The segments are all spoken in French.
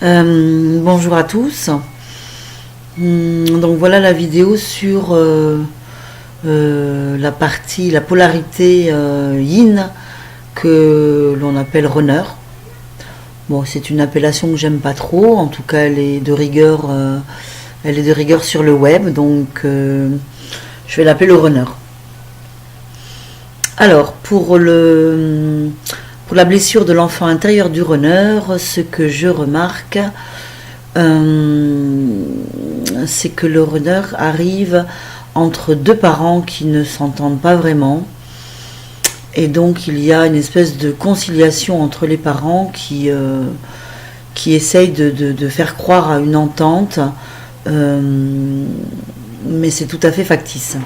Bonjour à tous. Donc voilà la vidéo sur la polarité yin que l'on appelle runner. Bon, c'est une appellation que j'aime pas trop. En tout cas, elle est de rigueur sur le web. Donc je vais l'appeler le runner. Alors pour la blessure de l'enfant intérieur du runner, ce que je remarque, c'est que le runner arrive entre deux parents qui ne s'entendent pas vraiment. Et donc il y a une espèce de conciliation entre les parents qui essayent de faire croire à une entente, mais c'est tout à fait factice.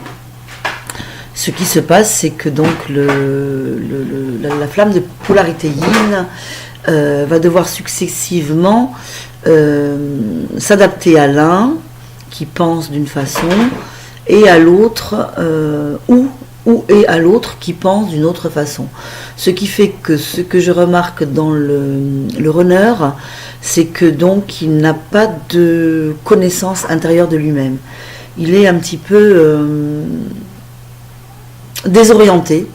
Ce qui se passe, c'est que donc la flamme de polarité yin va devoir successivement s'adapter à l'un qui pense d'une façon et à l'autre et à l'autre qui pense d'une autre façon. Ce qui fait que ce que je remarque dans le runner, c'est que donc il n'a pas de connaissance intérieure de lui-même. Il est un petit peu désorienté,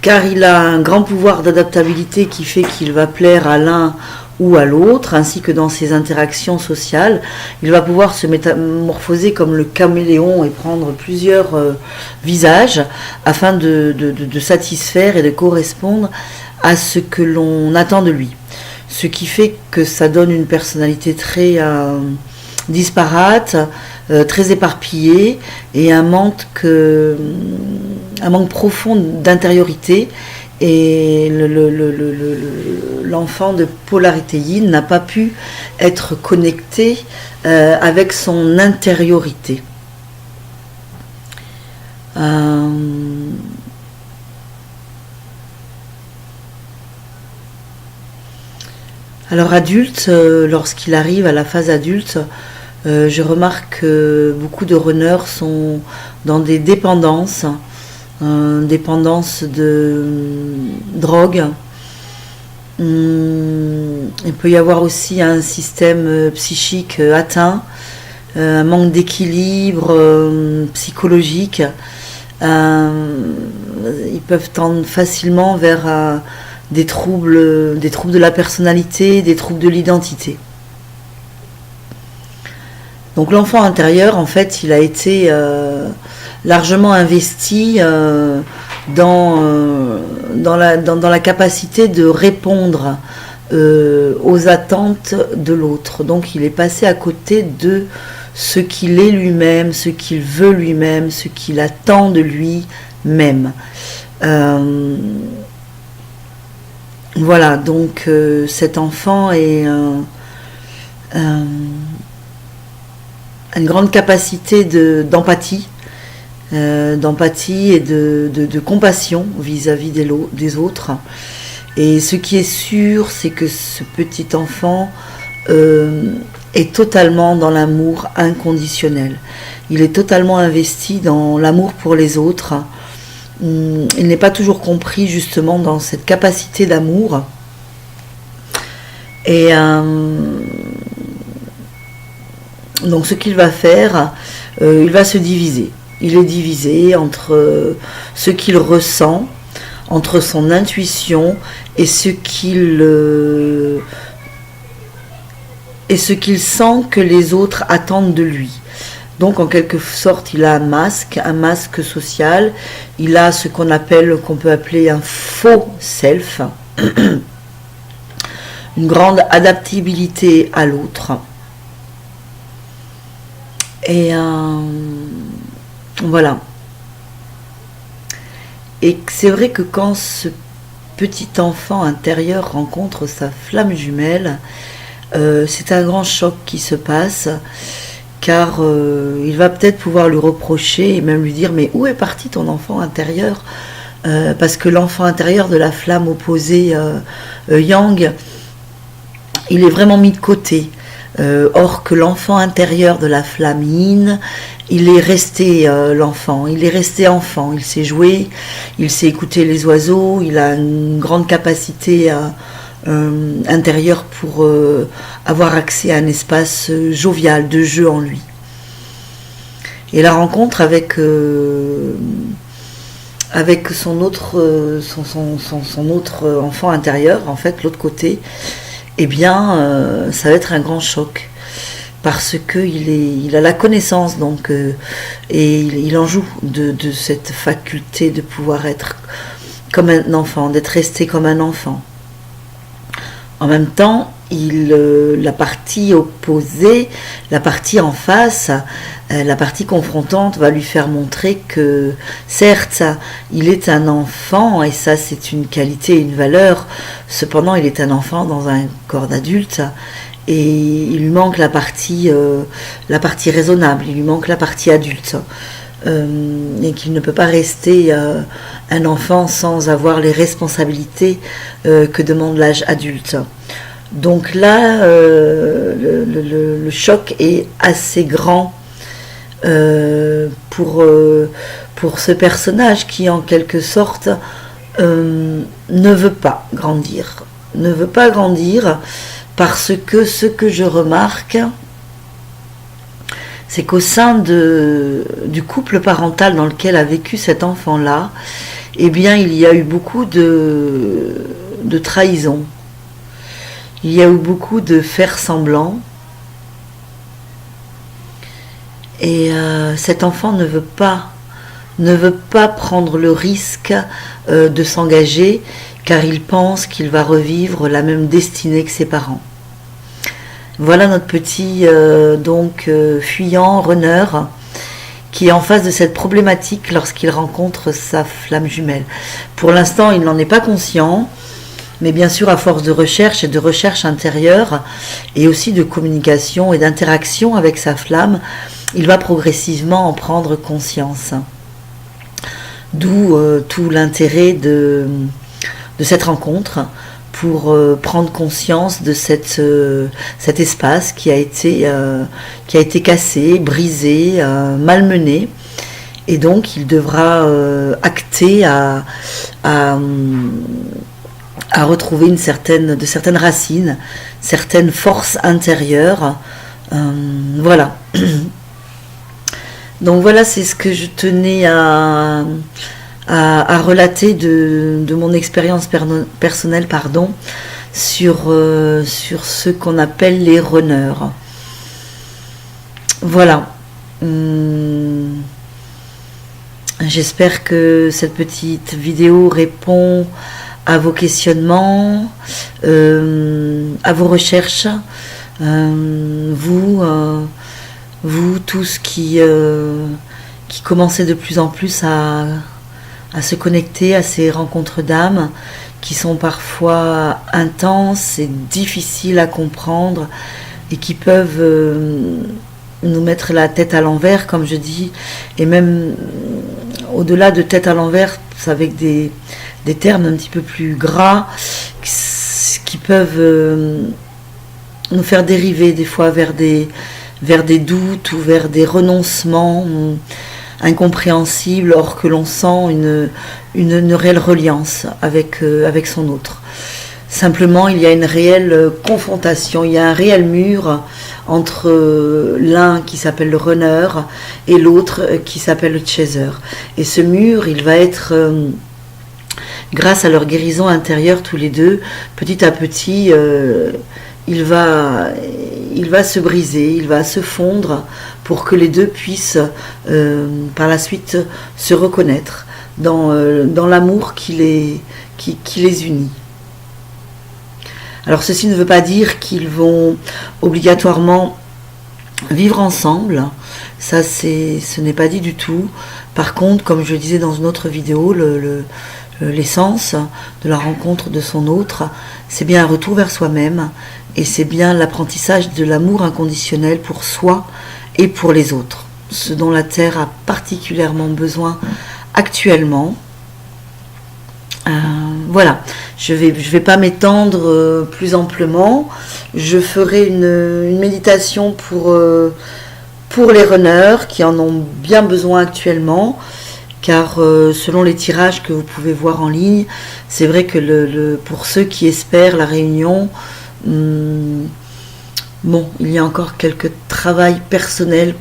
car il a un grand pouvoir d'adaptabilité qui fait qu'il va plaire à l'un ou à l'autre, ainsi que dans ses interactions sociales. Il va pouvoir se métamorphoser comme le caméléon et prendre plusieurs visages afin de satisfaire et de correspondre à ce que l'on attend de lui. Ce qui fait que ça donne une personnalité très disparate, très éparpillée, et un manque profond d'intériorité. Et l'enfant de polarité yin n'a pas pu être connecté avec son intériorité. Alors adulte, lorsqu'il arrive à la phase adulte, je remarque que beaucoup de runners sont dans des dépendances, de drogue. Il peut y avoir aussi un système psychique atteint, un manque d'équilibre psychologique. Ils peuvent tendre facilement vers des troubles de la personnalité, des troubles de l'identité. Donc l'enfant intérieur, en fait, il a été largement investi dans la capacité de répondre aux attentes de l'autre. Donc il est passé à côté de ce qu'il est lui-même, ce qu'il veut lui-même, ce qu'il attend de lui-même. Voilà, donc cet enfant est une grande capacité d'empathie et de compassion vis-à-vis des autres. Et ce qui est sûr, c'est que ce petit enfant est totalement dans l'amour inconditionnel. Il est totalement investi dans l'amour pour les autres. Il n'est pas toujours compris justement dans cette capacité d'amour. Et donc ce qu'il va faire, il va se diviser. Il est divisé entre ce qu'il ressent, entre son intuition et ce qu'il sent que les autres attendent de lui. Donc en quelque sorte, il a un masque social. Il a ce qu'on peut appeler un faux self, une grande adaptabilité à l'autre. Et voilà. Et c'est vrai que quand ce petit enfant intérieur rencontre sa flamme jumelle, c'est un grand choc qui se passe, car il va peut-être pouvoir lui reprocher et même lui dire: mais où est parti ton enfant intérieur? Parce que l'enfant intérieur de la flamme opposée yang, il est vraiment mis de côté. Or que l'enfant intérieur de la flamme yin, il est resté l'enfant, il est resté enfant, il sait jouer, il sait écouter les oiseaux, il a une grande capacité intérieur pour avoir accès à un espace jovial de jeu en lui. Et la rencontre avec son autre enfant intérieur, en fait, l'autre côté, eh bien, ça va être un grand choc. Parce qu'il a la connaissance, donc, et il en joue de cette faculté de pouvoir être comme un enfant, d'être resté comme un enfant. En même temps, la partie opposée, la partie en face, la partie confrontante va lui faire montrer que certes, il est un enfant, et ça c'est une qualité, une valeur, cependant il est un enfant dans un corps d'adulte, et il lui manque la partie raisonnable, il lui manque la partie adulte. Et qu'il ne peut pas rester un enfant sans avoir les responsabilités que demande l'âge adulte. Donc là, le choc est assez grand pour ce personnage qui, en quelque sorte, ne veut pas grandir. Ne veut pas grandir parce que ce que je remarque, c'est qu'au sein du couple parental dans lequel a vécu cet enfant-là, eh bien, il y a eu beaucoup de trahison. Il y a eu beaucoup de faire semblant. Et cet enfant ne veut pas prendre le risque de s'engager, car il pense qu'il va revivre la même destinée que ses parents. Voilà notre petit fuyant, runner, qui est en face de cette problématique lorsqu'il rencontre sa flamme jumelle. Pour l'instant, il n'en est pas conscient, mais bien sûr, à force de recherche et de recherche intérieure, et aussi de communication et d'interaction avec sa flamme, il va progressivement en prendre conscience. D'où tout l'intérêt de cette rencontre, pour prendre conscience de cet espace qui a été cassé, brisé, malmené, et donc il devra acter à retrouver de certaines racines, certaines forces intérieures. Voilà. Donc voilà, c'est ce que je tenais à relater de mon expérience personnelle, sur ce qu'on appelle les runners. Voilà. J'espère que cette petite vidéo répond à vos questionnements, à vos recherches. Vous tous qui commencez de plus en plus à se connecter à ces rencontres d'âme qui sont parfois intenses et difficiles à comprendre et qui peuvent nous mettre la tête à l'envers, comme je dis, et même au-delà de tête à l'envers, avec des termes un petit peu plus gras qui peuvent nous faire dériver des fois vers des doutes ou vers des renoncements incompréhensible, or que l'on sent une réelle reliance avec son autre. Simplement, il y a une réelle confrontation, il y a un réel mur entre l'un qui s'appelle le runner et l'autre qui s'appelle le chaser. Et ce mur, il va être, grâce à leur guérison intérieure tous les deux, petit à petit, il va se briser, il va se fondre pour que les deux puissent par la suite se reconnaître dans l'amour qui les unit. Alors ceci ne veut pas dire qu'ils vont obligatoirement vivre ensemble, ça ce n'est pas dit du tout. Par contre, comme je le disais dans une autre vidéo, l'essence de la rencontre de son autre, c'est bien un retour vers soi-même, et c'est bien l'apprentissage de l'amour inconditionnel pour soi et pour les autres, ce dont la Terre a particulièrement besoin actuellement. Voilà, je vais pas m'étendre plus amplement. Je ferai une méditation pour les runners qui en ont bien besoin actuellement, car selon les tirages que vous pouvez voir en ligne, c'est vrai que pour ceux qui espèrent la réunion, bon, il y a encore quelques travail personnel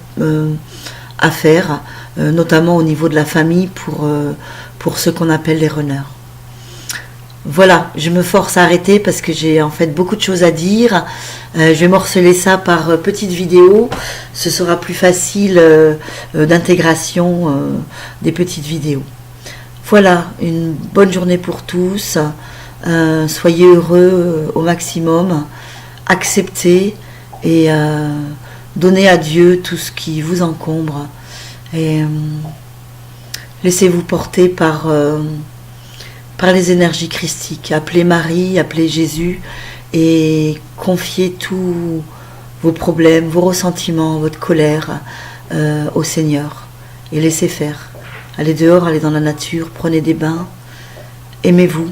à faire, notamment au niveau de la famille pour ce qu'on appelle les runners. Voilà, je me force à arrêter parce que j'ai en fait beaucoup de choses à dire. Je vais morceler ça par petites vidéos. Ce sera plus facile d'intégration des petites vidéos. Voilà, une bonne journée pour tous. Soyez heureux au maximum. Acceptez et donnez à Dieu tout ce qui vous encombre. Et laissez-vous porter par les énergies christiques. Appelez Marie, appelez Jésus et confiez tous vos problèmes, vos ressentiments, votre colère au Seigneur et laissez faire. Allez dehors, allez dans la nature, prenez des bains, aimez-vous,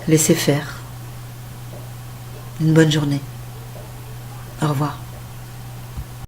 laissez faire. Une bonne journée. Au revoir.